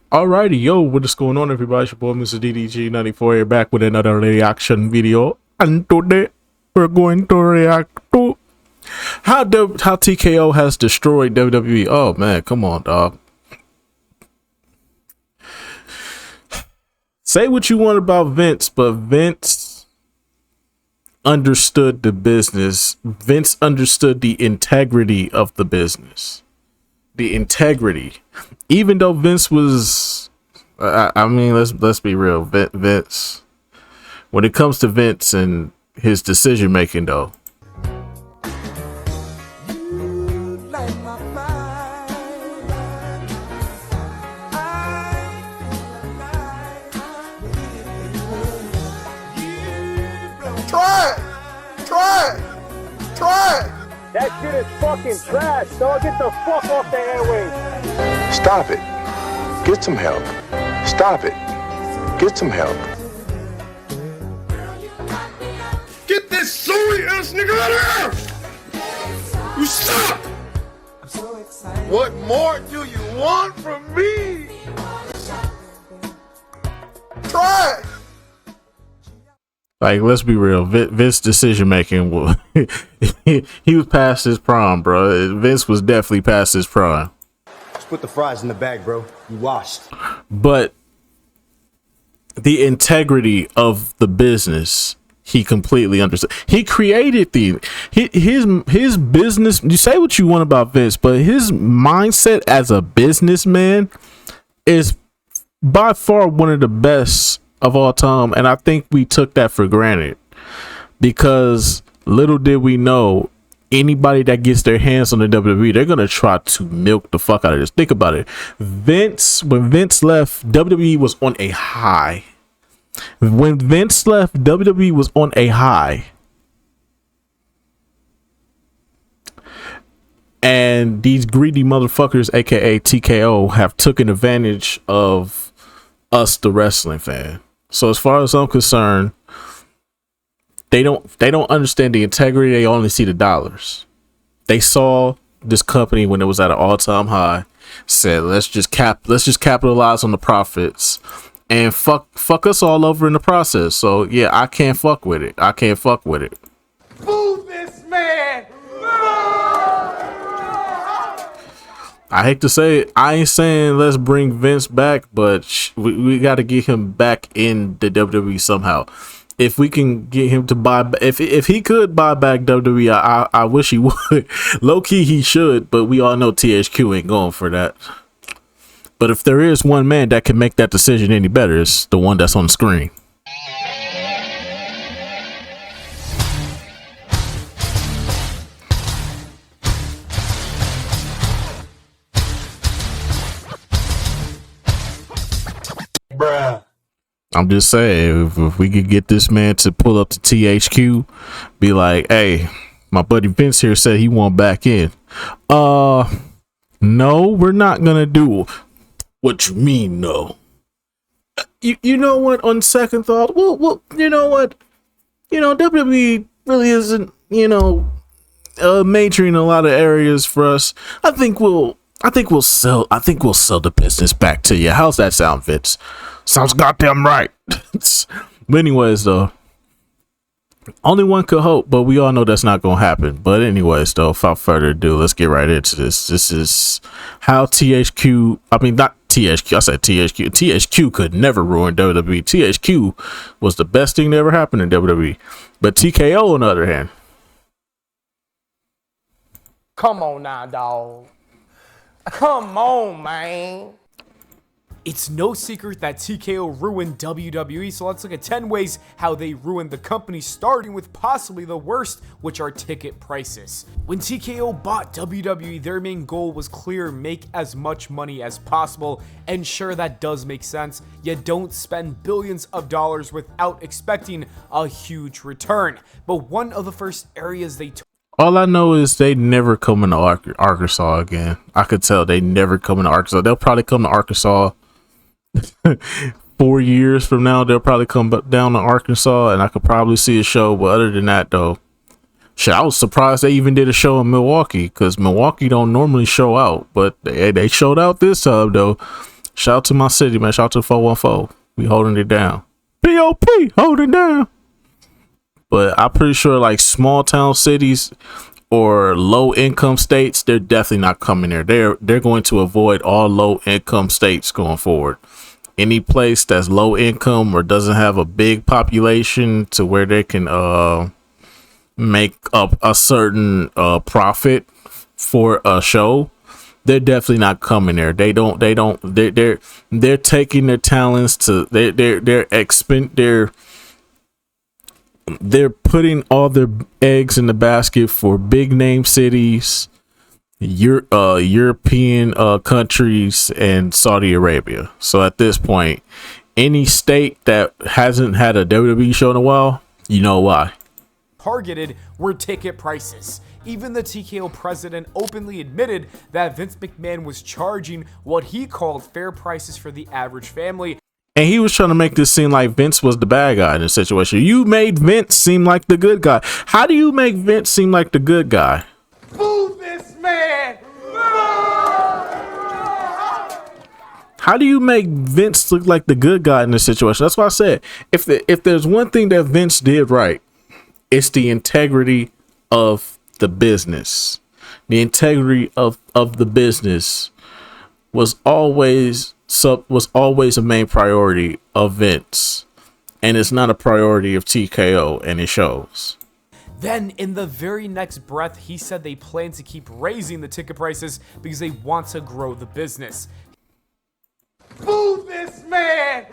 Alrighty, yo, what is going on, everybody? It's your boy, Mr. DDG94 here, back with another reaction video. And today, we're going to react to how TKO has destroyed WWE. Oh, man, come on, dog. Say what you want about Vince, but Vince understood the business. Vince understood the integrity of the business. The integrity. Even though Vince was, I mean, let's be real. Vince, when it comes to Vince and his decision making, though, Try it. That shit is fucking trash, dog. Get the fuck off the airwaves. Stop it. Get some help. Stop it. Get some help. Get this sorry ass nigga out of here! You stop! What more do you want from me? Try it. like, let's be real. Vince's decision making, he was past his prime, bro. Vince was definitely past his prime. Just put the fries in the bag, bro. You washed. But the integrity of the business, he completely understood. He created his business. You say what you want about Vince, but his mindset as a businessman is by far one of the best of all time, and I think we took that for granted because little did we know, anybody that gets their hands on the WWE, they're gonna try to milk the fuck out of this. Think about it. When Vince left, WWE was on a high. When Vince left, WWE was on a high. And these greedy motherfuckers, aka TKO, have taken advantage of us, the wrestling fan. So as far as I'm concerned, they don't understand the integrity. They only see the dollars. They saw this company when it was at an all-time high, said let's just capitalize on the profits and fuck us all over in the process. So yeah, I can't fuck with it. Boo this man! I hate to say it, I ain't saying let's bring Vince back, but we got to get him back in the WWE somehow. If we can get him to buy, if he could buy back WWE, I wish he would. Low key, he should, but we all know THQ ain't going for that. But if there is one man that can make that decision any better, it's the one that's on the screen. Bruh. I'm just saying, if we could get this man to pull up to THQ, be like, hey, my buddy Vince here said he want back in. No, we're not gonna do. What you mean, no? You know what? On second thought, well, you know what? WWE really isn't, majoring in a lot of areas for us. I think we'll sell the business back to you. How's that sound, Vince? Sounds goddamn right. But anyways, though, only one could hope, but we all know that's not gonna happen. But anyways, though, without further ado, let's get right into this. This is how THQ, I mean, not THQ, I said THQ. THQ could never ruin WWE. THQ was the best thing that ever happened in WWE. But TKO, on the other hand, Come on now, dog. Come on, man. It's no secret that TKO ruined WWE, so let's look at 10 ways how they ruined the company, starting with possibly the worst, which are ticket prices. When TKO bought WWE, their main goal was clear: make as much money as possible, and sure, that does make sense. You don't spend billions of dollars without expecting a huge return. But one of the first areas they took. all I know is they never come into Arkansas again. I could tell they never come into Arkansas. They'll probably come to Arkansas 4 years from now. They'll probably come down to Arkansas, and I could probably see a show. But other than that, though, shit, I was surprised they even did a show in Milwaukee, because Milwaukee don't normally show out, but they showed out this time, though. Shout out to my city, man. Shout out to 414. We holding it down. POP holding down. But I'm pretty sure like small town cities or low income states, they're definitely not coming there. They're going to avoid all low income states going forward. Any place that's low income or doesn't have a big population to where they can make up a certain profit for a show, they're definitely not coming there. They're taking their talents to they're putting all their eggs in the basket for big name cities, European countries, and Saudi Arabia. So at this point, any state that hasn't had a WWE show in a while, you know why. Targeted were ticket prices. Even the TKO president openly admitted that Vince McMahon was charging what he called fair prices for the average family. And he was trying to make this seem like Vince was the bad guy in this situation. You made Vince seem like the good guy. How do you make Vince seem like the good guy? Move this man! How do you make Vince look like the good guy in this situation? That's why I said, if there's one thing that Vince did right, it's the integrity of the business. The integrity of the business was always a main priority of Vince, and it's not a priority of TKO, and it shows. Then in the very next breath, he said they plan to keep raising the ticket prices because they want to grow the business. Move this man!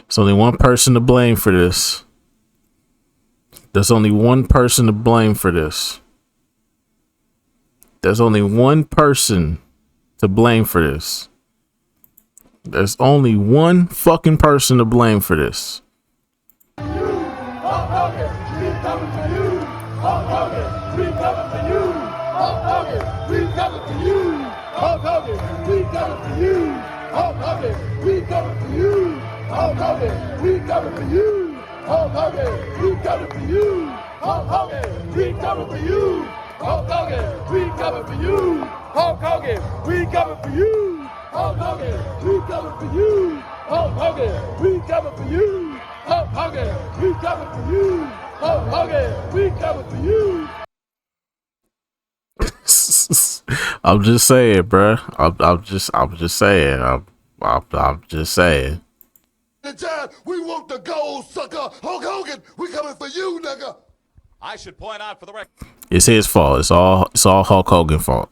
There's only one person to blame for this. There's only one person to blame for this. There's only one person to blame for this. There's only one fucking person to blame for this. Hulk Hogan, we coming for you. Hulk Hogan, we coming for you. Hulk Hogan, we coming for you. Hulk Hogan, we coming for you. Hulk Hogan, we coming for you. Hulk Hogan, we coming for you. I'm just saying, bruh. I'm just saying. I'm just saying. The time we want the gold, sucker. Hulk Hogan, we coming for you, nigga. I should point out for the record. It's his fault. It's all Hulk Hogan's fault.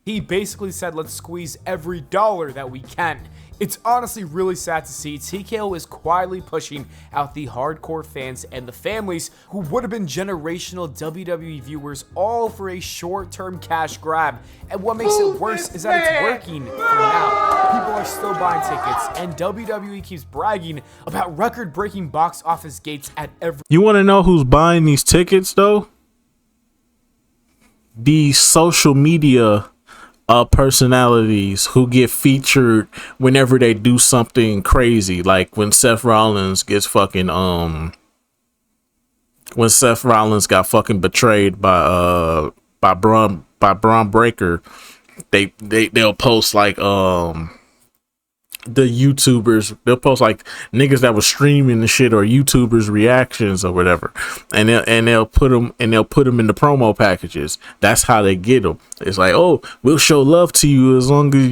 He basically said, let's squeeze every dollar that we can. It's honestly really sad to see TKO is quietly pushing out the hardcore fans and the families who would have been generational WWE viewers all for a short-term cash grab. And what makes it worse is that it's working for now. People are still buying tickets, and WWE keeps bragging about record-breaking box office gates at every... You want to know who's buying these tickets, though? These social media personalities who get featured whenever they do something crazy, like when Seth Rollins gets fucking when Seth Rollins got fucking betrayed by Braun Breaker. They'll post like the YouTubers, they'll post like niggas that was streaming the shit or YouTubers reactions or whatever, and they'll put them in the promo packages. That's how they get them. It's like, oh, we'll show love to you as long as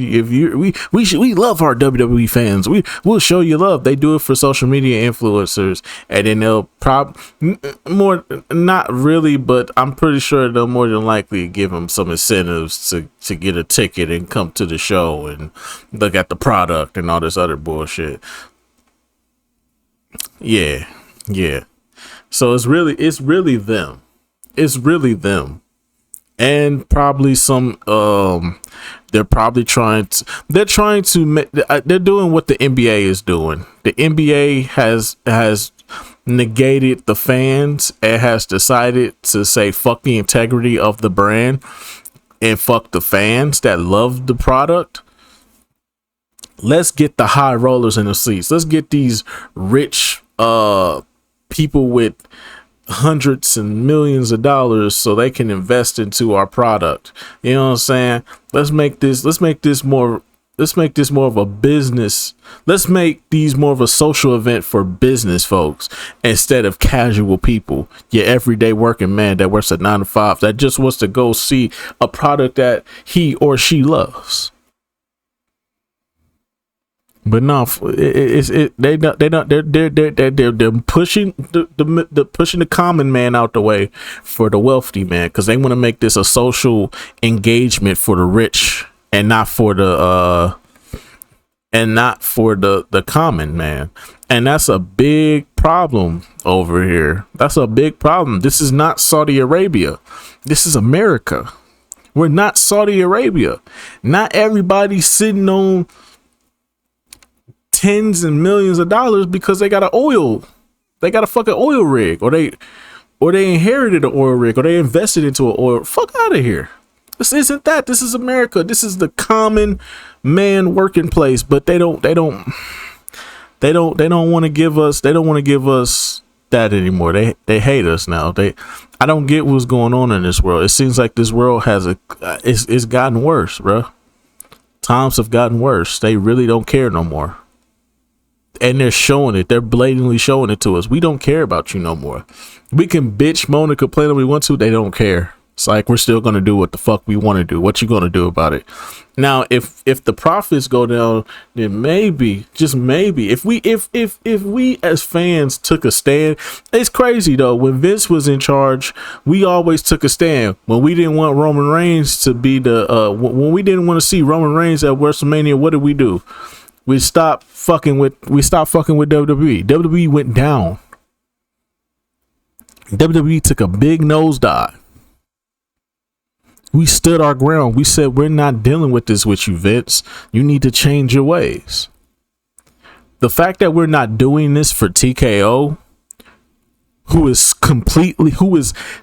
we love our WWE fans. We'll show you love. They do it for social media influencers, and then they'll not really, but I'm pretty sure they'll more than likely give them some incentives to get a ticket and come to the show and look at the product and all this other bullshit. Yeah. So it's really them. And probably some they're trying to they're doing what the NBA is doing. The NBA has negated the fans and has decided to say fuck the integrity of the brand and fuck the fans that love the product. Let's get the high rollers in the seats. Let's get these rich people with hundreds and millions of dollars so they can invest into our product. You know what I'm saying? Let's make this more of a business. Let's make these more of a social event for business folks instead of casual people. Your everyday working man that works at 9 to 5 that just wants to go see a product that he or she loves. But no, they're pushing the common man out the way for the wealthy man, because they want to make this a social engagement for the rich and not for the common man. And that's a big problem over here. That's a big problem. This is not Saudi Arabia. This is America. We're not Saudi Arabia. Not everybody's sitting on tens and millions of dollars because they got a fucking oil rig, or they inherited an oil rig, or they invested into an oil. Fuck out of here. This isn't that. This is America. This is the common man working place. But they don't want to give us that anymore. They hate us now. I don't get what's going on in this world. It seems like this world it's gotten worse, bro. Times have gotten worse. They really don't care no more. And they're showing it. They're blatantly showing it to us. We don't care about you no more. We can bitch, moan, and complain if we want to. They don't care. It's like we're still going to do what the fuck we want to do. What you going to do about it? Now, if the profits go down, then maybe, just maybe, if we as fans took a stand. It's crazy though. When Vince was in charge, we always took a stand. When we didn't want Roman Reigns to be when we didn't want to see Roman Reigns at WrestleMania, what did we do? We stopped fucking with WWE. WWE went down. WWE took a big nosedive. We stood our ground. We said, we're not dealing with this with you, Vince. You need to change your ways. The fact that we're not doing this for TKO, who is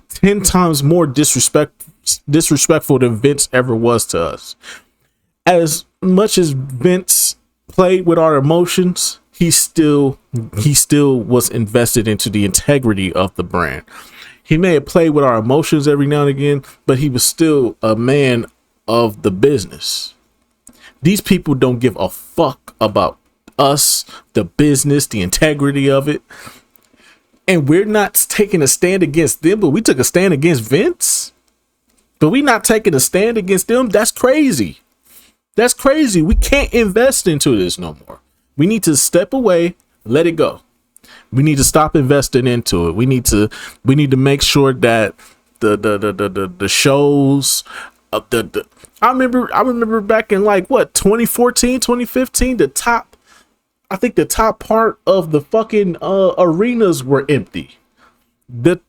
10 times more disrespectful than Vince ever was to us. As much as Vince played with our emotions, he still was invested into the integrity of the brand. He may have played with our emotions every now and again, but he was still a man of the business. These people don't give a fuck about us, the business, the integrity of it. And we're not taking a stand against them, but we took a stand against Vince. But we're not taking a stand against them. That's crazy. That's crazy. We can't invest into this no more. We need to step away, let it go. We need to stop investing into it. We need to make sure that the shows I remember back in 2014, 2015, the top part of the fucking arenas were empty. The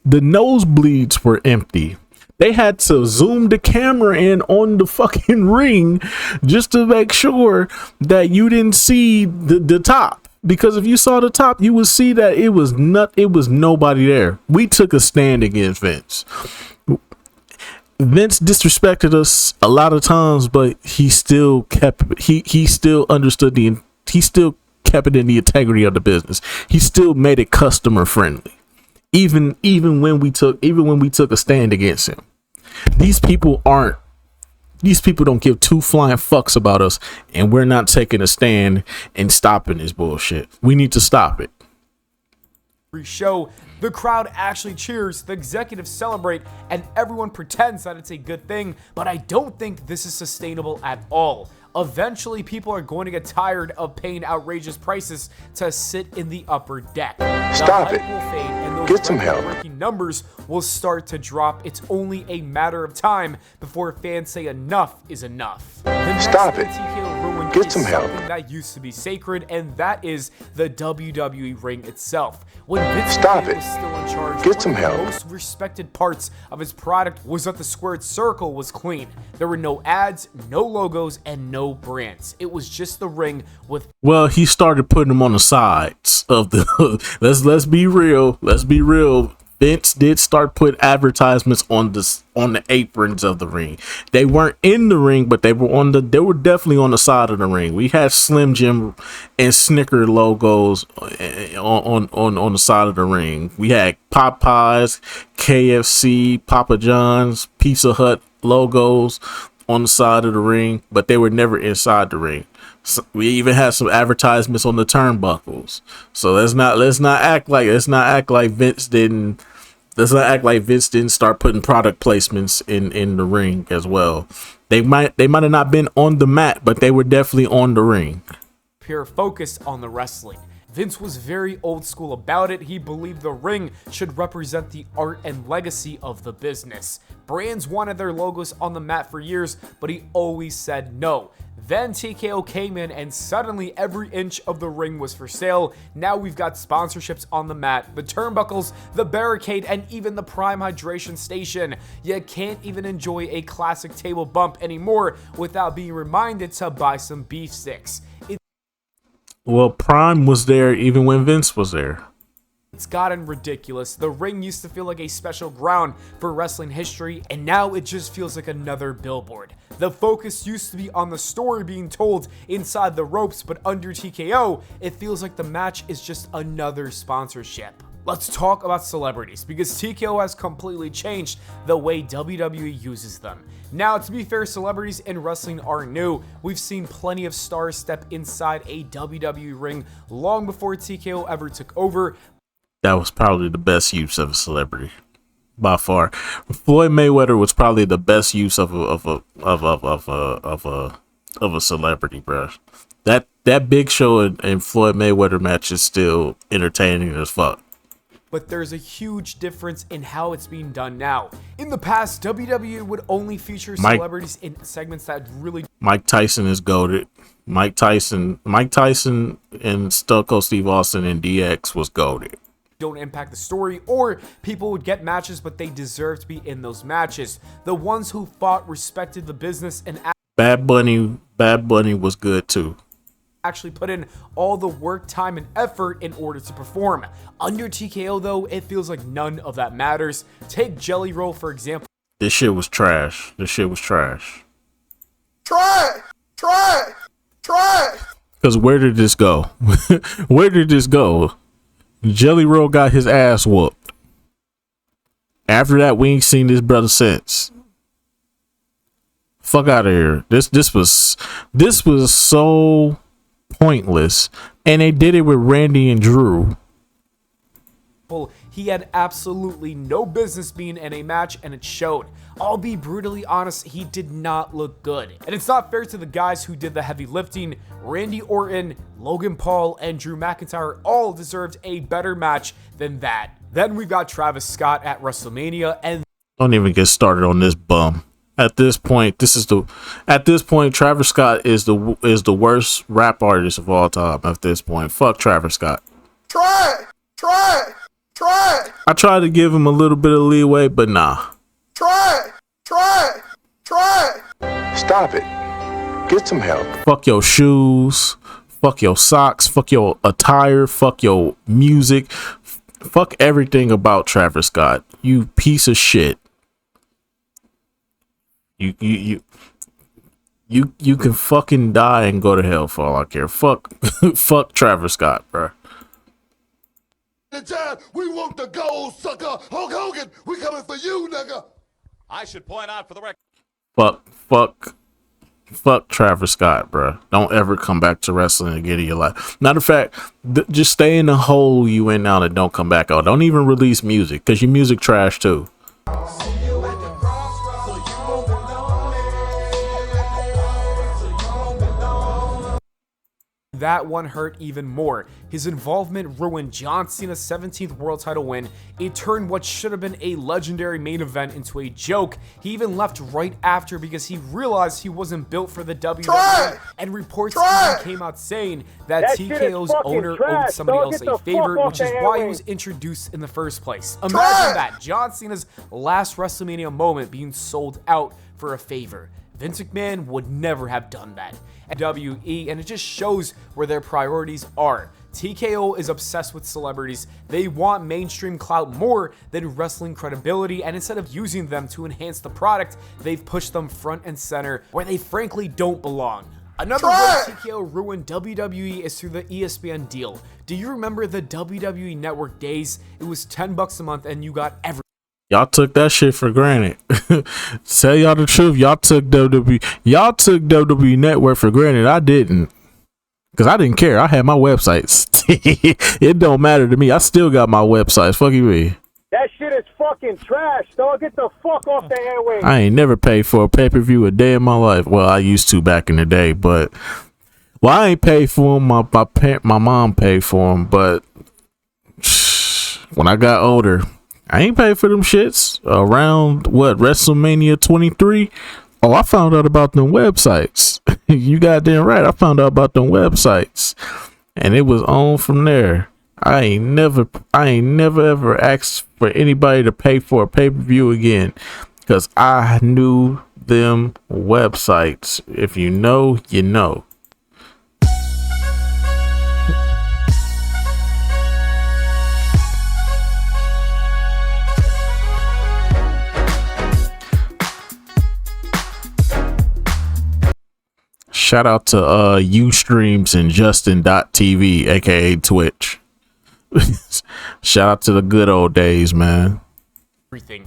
nosebleeds were empty. They had to zoom the camera in on the fucking ring just to make sure that you didn't see the top. Because if you saw the top, you would see that it was nobody there. We took a stand against Vince. Vince disrespected us a lot of times, but he still kept he still understood he still kept it in the integrity of the business. He still made it customer friendly. Even when we took a stand against him. These people don't give two flying fucks about us, and we're not taking a stand and stopping this bullshit. We need to stop it. Show, the crowd actually cheers, the executives celebrate, and everyone pretends that it's a good thing, but I don't think this is sustainable at all. Eventually, people are going to get tired of paying outrageous prices to sit in the upper deck. Stop it. Will fade, and those Get some help. numbers will start to drop. It's only a matter of time before fans say enough is enough. Stop it. TKO Ruined Get is some help. something that used to be sacred, and that is the WWE ring itself. When Vince Stop McMahon it. was still in charge, Get some one of the help. most respected parts of his product was that the squared circle was clean. There were no ads, no logos, and no brands. It was just the ring with. Well, he started putting them on the sides of the. let's be real. Vince did start put advertisements on the aprons of the ring. They weren't in the ring, but they were definitely on the side of the ring. We had Slim Jim and Snicker logos on the side of the ring. We had Popeyes, KFC, Papa John's, Pizza Hut logos on the side of the ring, but they were never inside the ring. So we even had some advertisements on the turnbuckles. So let's not act like Vince didn't start putting product placements in the ring as well. They might have not been on the mat, but they were definitely on the ring. Pure focus on the wrestling. Vince was very old school about it. He believed the ring should represent the art and legacy of the business. Brands wanted their logos on the mat for years, but he always said no. Then TKO came in and suddenly every inch of the ring was for sale. Now we've got sponsorships on the mat, the turnbuckles, the barricade, and even the Prime Hydration Station. You can't even enjoy a classic table bump anymore without being reminded to buy some beef sticks. Well, Prime was there even when Vince was there. It's gotten ridiculous. The ring used to feel like a special ground for wrestling history, and now it just feels like another billboard. The focus used to be on the story being told inside the ropes, but under TKO, it feels like the match is just another sponsorship. Let's talk about celebrities, because TKO has completely changed the way WWE uses them. Now, to be fair, celebrities in wrestling are new. We've seen plenty of stars step inside a WWE ring long before TKO ever took over. That was probably the best use of a celebrity by far. Floyd Mayweather was probably the best use of a celebrity, bro. That Big Show and Floyd Mayweather match is still entertaining as fuck. But there's a huge difference in how it's being done now. In the past, WWE would only feature celebrities in segments that really... Mike Tyson is goated. Mike Tyson and Stone Cold Steve Austin and DX was goated. Don't impact the story, or people would get matches, but they deserve to be in those matches. The ones who fought respected the business and Bad Bunny was good too. Actually put in all the work, time, and effort in order to perform. Under TKO, though, it feels like none of that matters. Take Jelly Roll, for example. This shit was trash. Try it. Because where did this go? Where did this go? Jelly Roll got his ass whooped. After that, we ain't seen this brother since. Fuck out of here. This was so pointless, and they did it with Randy and Drew. He had absolutely no business being in a match, and it showed. I'll be brutally honest, he did not look good. And it's not fair to the guys who did the heavy lifting. Randy Orton, Logan Paul, and Drew McIntyre all deserved a better match than that. Then we've got Travis Scott at WrestleMania, and don't even get started on this bum. At this point, Travis Scott is the worst rap artist of all time. At this point, fuck Travis Scott. Try it. I tried to give him a little bit of leeway, but nah. Try it. Stop it. Get some help. Fuck your shoes. Fuck your socks. Fuck your attire. Fuck your music. Fuck everything about Travis Scott. You piece of shit. You can fucking die and go to hell for all I care. Fuck Travis Scott, bro. We want the gold, sucker. Hulk Hogan, we coming for you, nigga. I should point out for the record. Fuck Travis Scott, bro. Don't ever come back to wrestling again in your life. Matter of fact, just stay in the hole you in now and don't come back out. Don't even release music, because your music trash too. That one hurt even more. His involvement ruined John Cena's 17th world title win. It turned what should have been a legendary main event into a joke. He even left right after because he realized he wasn't built for the WWE. And reports even came out saying that TKO's owner owed somebody else a favor, which is why he was introduced in the first place. Imagine that, John Cena's last WrestleMania moment being sold out for a favor. Vince McMahon would never have done that. WWE, and it just shows where their priorities are. TKO is obsessed with celebrities. They want mainstream clout more than wrestling credibility, and instead of using them to enhance the product, they've pushed them front and center where they frankly don't belong. Another way TKO ruined WWE is through the ESPN deal. Do you remember the WWE Network days? It was $10 a month and you got everything. Y'all took that shit for granted. Tell y'all the truth. Y'all took WWE Network for granted. I didn't. Because I didn't care. I had my websites. It don't matter to me. I still got my websites. Fuck you, me. That shit is fucking trash, dog. Get the fuck off the airwaves. I ain't never paid for a pay-per-view a day in my life. Well, I used to back in the day, but I ain't paid for them. My mom paid for them, but when I got older, I ain't paid for them shits. Around WrestleMania 23. Oh, I found out about them websites. You goddamn right. I found out about them websites, and it was on from there. I ain't never ever asked for anybody to pay for a pay-per-view again, because I knew them websites. If you know, you know. Shout out to Ustreams and Justin.tv, aka Twitch. Shout out to the good old days, man.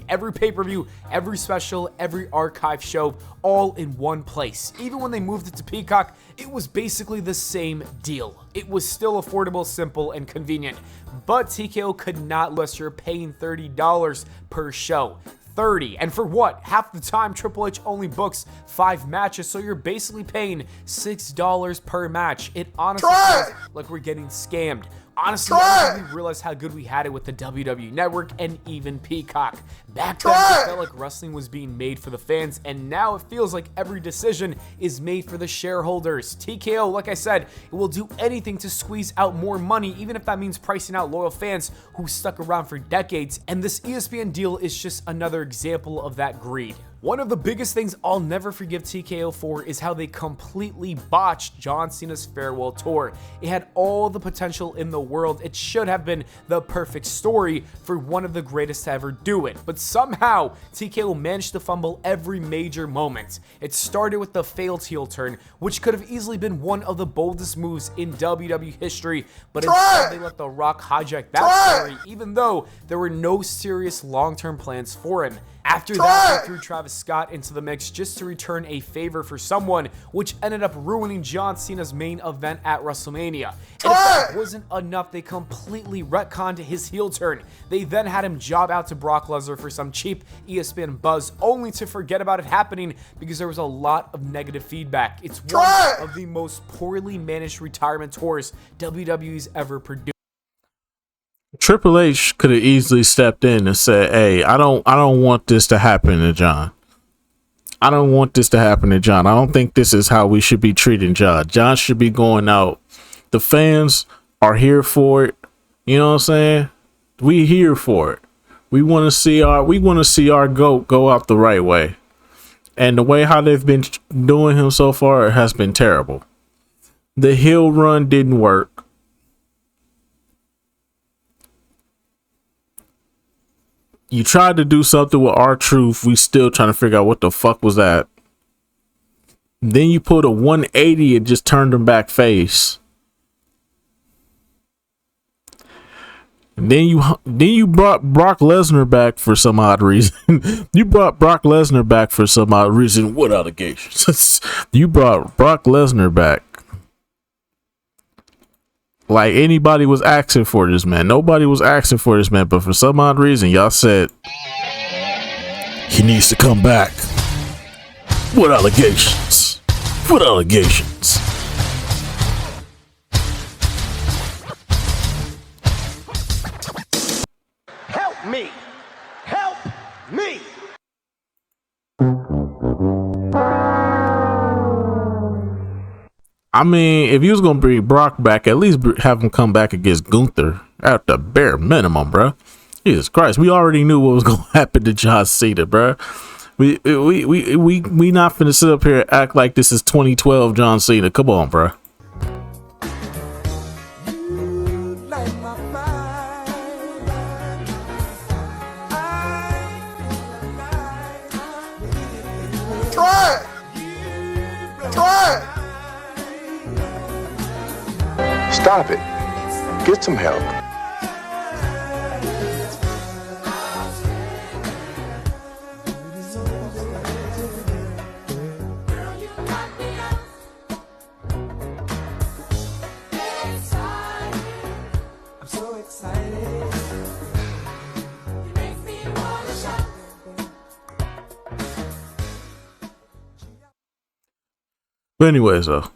Every pay-per-view, every special, every archive show, all in one place. Even when they moved it to Peacock, it was basically the same deal. It was still affordable, simple, and convenient. But TKO could not unless you're paying $30 per show. 30, and for what? Half the time Triple H only books 5 matches, so you're basically paying $6 per match. It honestly feels like we're getting scammed. Honestly, I didn't even realize how good we had it with the WWE Network and even Peacock. Back then, it felt like wrestling was being made for the fans, and now it feels like every decision is made for the shareholders. TKO, like I said, it will do anything to squeeze out more money, even if that means pricing out loyal fans who stuck around for decades, and this ESPN deal is just another example of that greed. One of the biggest things I'll never forgive TKO for is how they completely botched John Cena's farewell tour. It had all the potential in the world. It should have been the perfect story for one of the greatest to ever do it. But somehow, TKO managed to fumble every major moment. It started with the failed heel turn, which could have easily been one of the boldest moves in WWE history, but instead they let The Rock hijack that story, even though there were no serious long-term plans for him. After that, they threw Travis Scott into the mix just to return a favor for someone, which ended up ruining John Cena's main event at WrestleMania. And if that wasn't enough, they completely retconned his heel turn. They then had him job out to Brock Lesnar for some cheap ESPN buzz, only to forget about it happening because there was a lot of negative feedback. It's one of the most poorly managed retirement tours WWE's ever produced. Triple H could have easily stepped in and said, "Hey, I don't want this to happen to John. I don't want this to happen to John. I don't think this is how we should be treating John. John should be going out. The fans are here for it. You know what I'm saying? We here for it. We want to see our GOAT go out the right way. And the way how they've been doing him so far has been terrible. The heel run didn't work. You tried to do something with R-Truth. We still trying to figure out what the fuck was that. Then you put a 180 and just turned him back face. And then you brought Brock Lesnar back for some odd reason. You brought Brock Lesnar back for some odd reason. What allegations? You brought Brock Lesnar back. Like anybody was asking for this man. Nobody was asking for this man, but for some odd reason, y'all said he needs to come back. What allegations? What allegations? Help me! Help me! I mean, if you was gonna bring Brock back, at least have him come back against Gunther at the bare minimum, bro. Jesus Christ, we already knew what was gonna happen to John Cena, bro. We not finna sit up here and act like this is 2012 John Cena. Come on, bro. Stop it. Get some help. But anyways, though.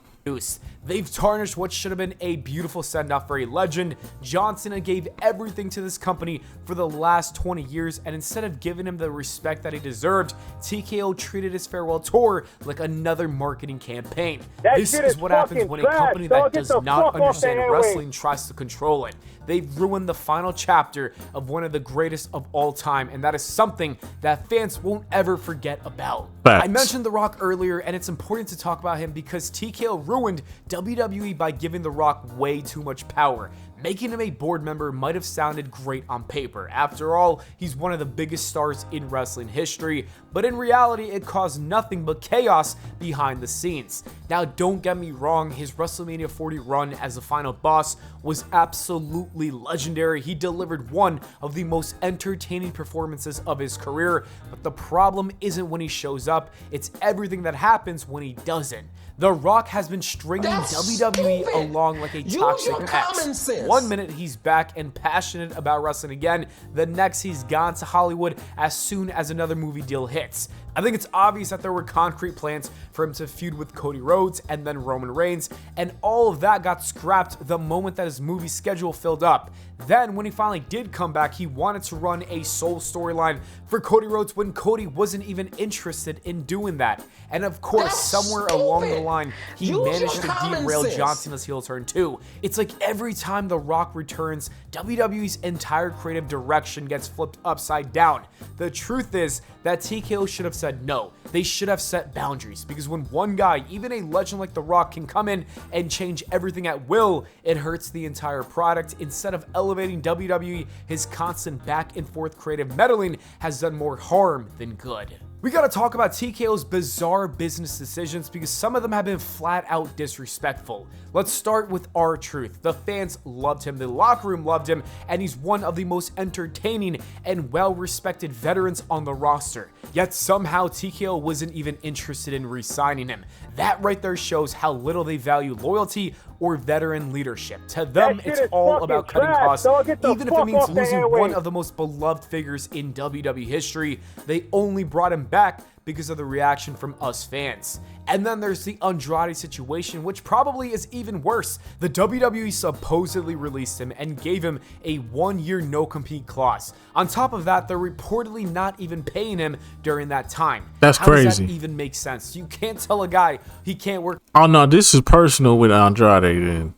They've tarnished what should have been a beautiful send-off for a legend. John Cena gave everything to this company for the last 20 years, and instead of giving him the respect that he deserved, TKO treated his farewell tour like another marketing campaign. This is what happens when a company that does not understand wrestling tries to control it. They've ruined the final chapter of one of the greatest of all time, and that is something that fans won't ever forget about. Facts. I mentioned The Rock earlier, and it's important to talk about him because TKO ruined WWE by giving The Rock way too much power. Making him a board member might have sounded great on paper. After all, he's one of the biggest stars in wrestling history, but in reality, it caused nothing but chaos behind the scenes. Now, don't get me wrong, his WrestleMania 40 run as the final boss was absolutely legendary. He delivered one of the most entertaining performances of his career, but the problem isn't when he shows up, it's everything that happens when he doesn't. The Rock has been stringing WWE along like a toxic ex. One minute he's back and passionate about wrestling again, the next he's gone to Hollywood as soon as another movie deal hits. I think it's obvious that there were concrete plans for him to feud with Cody Rhodes and then Roman Reigns, and all of that got scrapped the moment that his movie schedule filled up. Then, when he finally did come back, he wanted to run a sole storyline for Cody Rhodes when Cody wasn't even interested in doing that. And of course, somewhere along the line, he managed to derail John Cena's heel turn too. It's like every time The Rock returns, WWE's entire creative direction gets flipped upside down. The truth is that TKO should have said no. They should have set boundaries, because when one guy, even a legend like The Rock, can come in and change everything at will, it hurts the entire product. Instead of elevating WWE, his constant back and forth creative meddling has done more harm than good. We gotta talk about TKO's bizarre business decisions because some of them have been flat out disrespectful. Let's start with R-Truth. The fans loved him, the locker room loved him, and he's one of the most entertaining and well-respected veterans on the roster. Yet somehow TKO wasn't even interested in re-signing him. That right there shows how little they value loyalty or veteran leadership. To them, it's all about cutting costs, even if it means losing one of the most beloved figures in WWE history. They only brought him back because of the reaction from us fans. And then there's the Andrade situation, which probably is even worse. The WWE supposedly released him and gave him a 1-year no-compete clause. On top of that, they're reportedly not even paying him during that time. That's crazy. How does that even make sense? You can't tell a guy he can't work. Oh no, this is personal with Andrade then.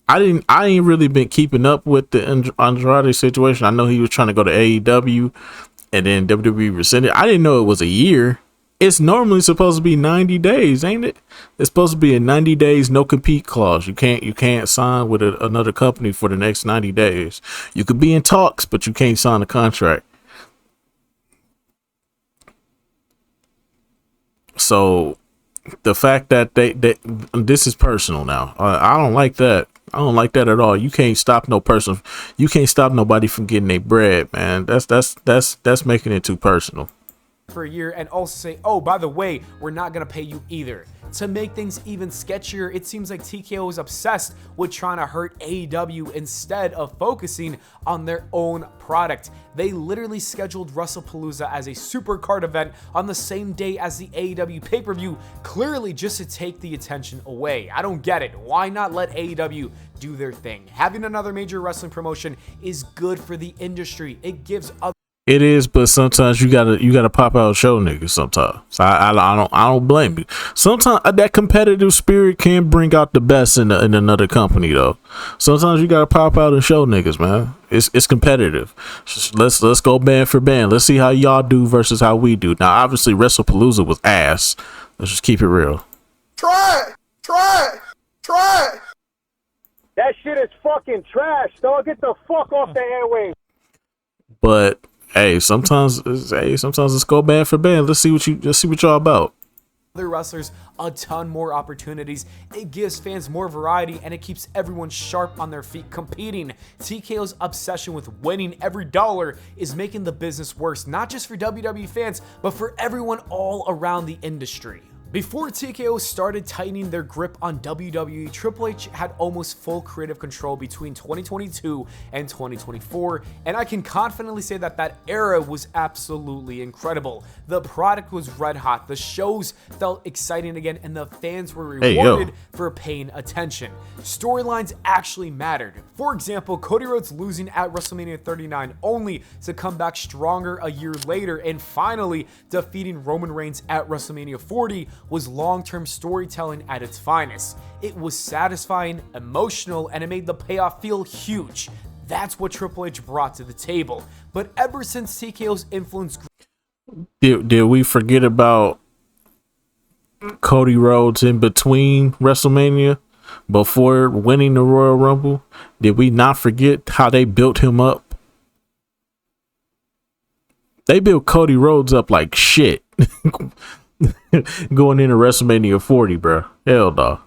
I ain't really been keeping up with the Andrade situation. I know he was trying to go to AEW and then WWE rescinded. I didn't know it was a year. It's normally supposed to be 90 days, ain't it? It's supposed to be a 90 days no compete clause. You can't sign with another company for the next 90 days. You could be in talks, but you can't sign a contract. So the fact that they this is personal now. I don't like that. I don't like that at all. You can't stop no person. You can't stop nobody from getting their bread, man. That's making it too personal. For a year and also say, oh, by the way, we're not going to pay you either. To make things even sketchier, it seems like TKO is obsessed with trying to hurt AEW instead of focusing on their own product. They literally scheduled WrestlePalooza as a supercard event on the same day as the AEW pay-per-view, clearly just to take the attention away. I don't get it. Why not let AEW do their thing? Having another major wrestling promotion is good for the industry. It gives other. It is, but sometimes you gotta pop out and show niggas sometimes. So I don't blame you. Sometimes that competitive spirit can bring out the best in another company though. Sometimes you gotta pop out and show niggas, man. It's competitive. Let's go band for band. Let's see how y'all do versus how we do. Now obviously WrestlePalooza was ass. Let's just keep it real. Try. That shit is fucking trash, dog. Get the fuck off the airwaves. But hey, sometimes let's go band for band. Let's see what y'all about. other wrestlers a ton more opportunities. It gives fans more variety and it keeps everyone sharp on their feet competing. TKO's obsession with winning every dollar is making the business worse, not just for WWE fans, but for everyone all around the industry. Before TKO started tightening their grip on WWE, Triple H had almost full creative control between 2022 and 2024, and I can confidently say that that era was absolutely incredible. The product was red hot, the shows felt exciting again, and the fans were rewarded for paying attention. Storylines actually mattered. For example, Cody Rhodes losing at WrestleMania 39 only to come back stronger a year later and finally defeating Roman Reigns at WrestleMania 40 was long-term storytelling at its finest. It was satisfying, emotional, and it made the payoff feel huge. That's what Triple H brought to the table. But ever since TKO's influence did we forget about Cody Rhodes in between WrestleMania before winning the Royal Rumble? Did we not forget how they built him up? They built Cody Rhodes up like shit. Going into WrestleMania 40, bro. Hell no.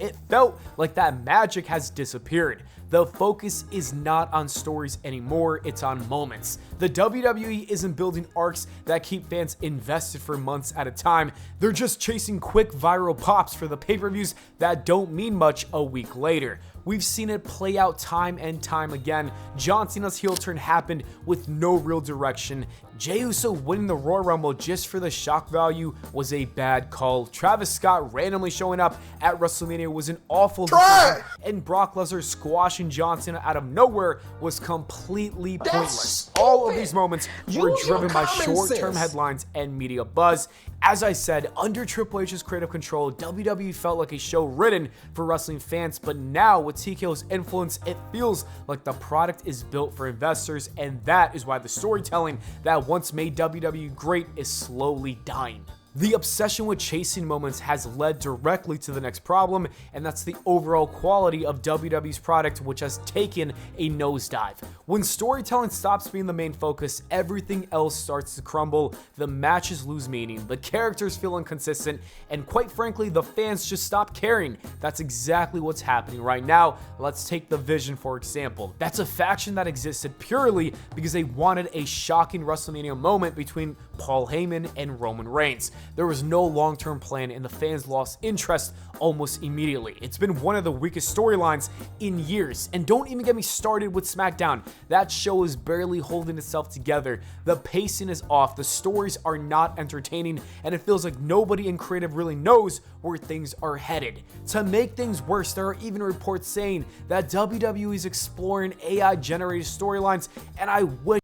It felt like that magic has disappeared. The focus is not on stories anymore, it's on moments. The WWE isn't building arcs that keep fans invested for months at a time. They're just chasing quick viral pops for the pay-per-views that don't mean much a week later. We've seen it play out time and time again. John Cena's heel turn happened with no real direction. Jey Uso winning the Royal Rumble just for the shock value was a bad call. Travis Scott randomly showing up at WrestleMania was an awful decision, and Brock Lesnar squashing John Cena out of nowhere was completely pointless. All of these moments were driven by short-term headlines and media buzz. As I said, under Triple H's creative control, WWE felt like a show written for wrestling fans, but now with TKO's influence, it feels like the product is built for investors, and that is why the storytelling that once made WWE great is slowly dying. The obsession with chasing moments has led directly to the next problem, and that's the overall quality of WWE's product, which has taken a nosedive. When storytelling stops being the main focus, everything else starts to crumble, the matches lose meaning, the characters feel inconsistent, and quite frankly, the fans just stop caring. That's exactly what's happening right now. Let's take The Vision for example. That's a faction that existed purely because they wanted a shocking WrestleMania moment between Paul Heyman and Roman Reigns. There was no long-term plan and the fans lost interest almost immediately. It's been one of the weakest storylines in years. And don't even get me started with SmackDown. That show is barely holding itself together. The pacing is off, the stories are not entertaining, and it feels like nobody in creative really knows where things are headed. To make things worse, there are even reports saying that WWE is exploring AI-generated storylines, and I wish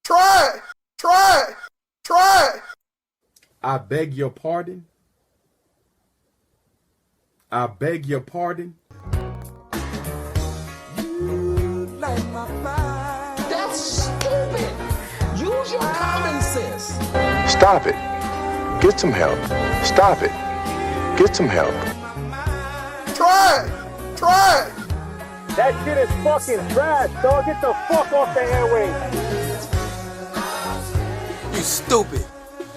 Try. I beg your pardon. I beg your pardon. You like my mind. That's stupid. Use your common sense. Stop it. Get some help. Stop it. Get some help. Try. That shit is fucking trash, dog. Get the fuck off the airwaves. You stupid.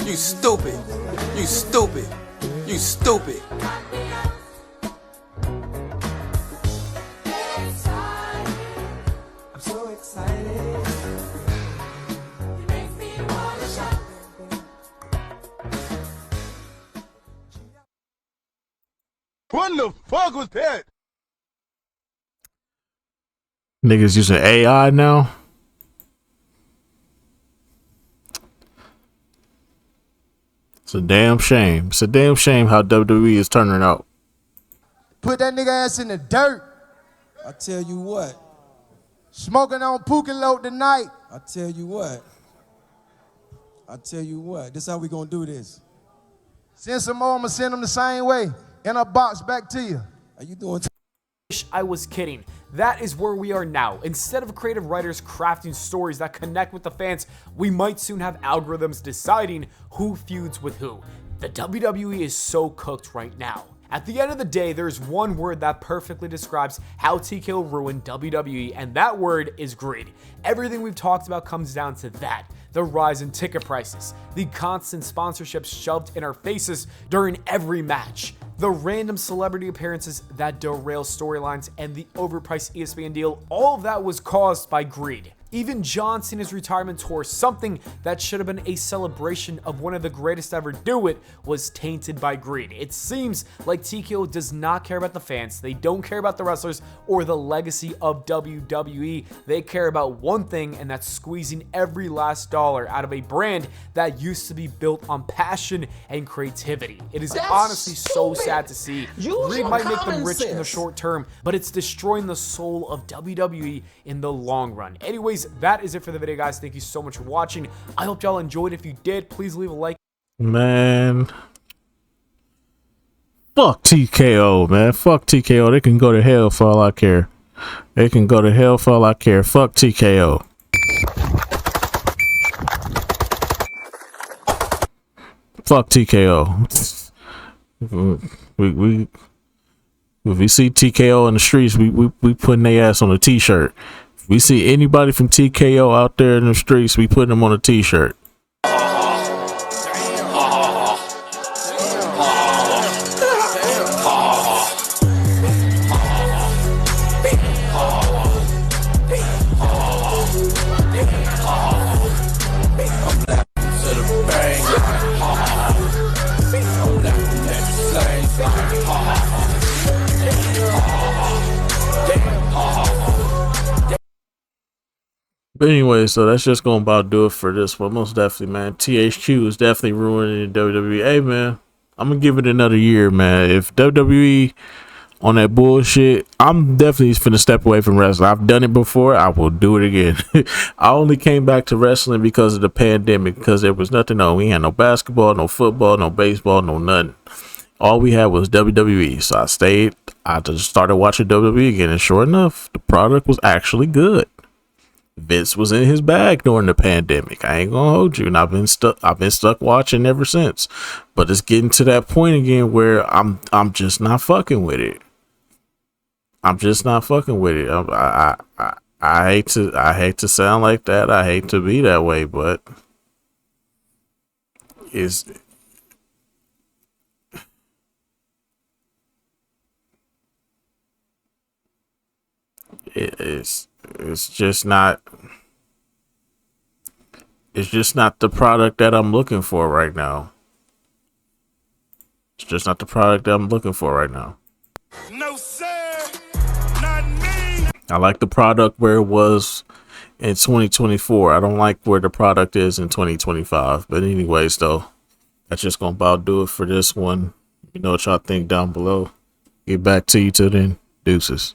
You stupid. You stupid. You stupid. I'm so excited. You make me wanna shout. What the fuck was that? Niggas using AI now. It's a damn shame. It's a damn shame how WWE is turning out. Put that nigga ass in the dirt. I tell you what. Smoking on Pookie Load tonight. I tell you what. This how we gonna do this. Send some more, I'ma send them the same way. In a box back to you. Are you doing? I was kidding. That is where we are now. Instead of creative writers crafting stories that connect with the fans, we might soon have algorithms deciding who feuds with who. The WWE is so cooked right now. At the end of the day, there's one word that perfectly describes how TKO ruined WWE, and that word is greed. Everything we've talked about comes down to that. The rise in ticket prices, the constant sponsorships shoved in our faces during every match, the random celebrity appearances that derail storylines, and the overpriced ESPN deal, all of that was caused by greed. Even John Cena's retirement tour, something that should have been a celebration of one of the greatest to ever do it, was tainted by greed. It seems like TKO does not care about the fans, they don't care about the wrestlers or the legacy of WWE. They care about one thing, and that's squeezing every last dollar out of a brand that used to be built on passion and creativity. It is honestly so sad to see. Greed might make them rich in the short term, but it's destroying the soul of WWE in the long run. Anyways, that is it for the video, guys. Thank you so much for watching. I hope y'all enjoyed. If you did, please leave a like. Man, fuck TKO, man. Fuck TKO. They can go to hell for all I care. They can go to hell for all I care. Fuck TKO. Fuck TKO. If we see TKO in the streets, we putting their ass on a t-shirt. If we see anybody from TKO out there in the streets, we putting them on a t-shirt. But anyway, so that's just gonna about do it for this one. Most definitely, man. THQ is definitely ruining WWE. Hey, man, I'm gonna give it another year, man. If WWE on that bullshit, I'm definitely finna step away from wrestling. I've done it before. I will do it again. I only came back to wrestling because of the pandemic, because there was nothing on. We had no basketball, no football, no baseball, no nothing. All we had was WWE. So I stayed. I just started watching WWE again, and sure enough, the product was actually good. Vince was in his bag during the pandemic. I ain't gonna hold you, and I've been stuck watching ever since. But it's getting to that point again where I'm just not fucking with it. I'm just not fucking with it. I hate to sound like that. I hate to be that way, but it's just not the product that I'm looking for right now. It's just not the product that I'm looking for right now. No sir, not me. I like the product where it was in 2024. I don't like where the product is in 2025. But anyways, though, that's just gonna about do it for this one. You know what y'all think down below. Get back to you till then. Deuces.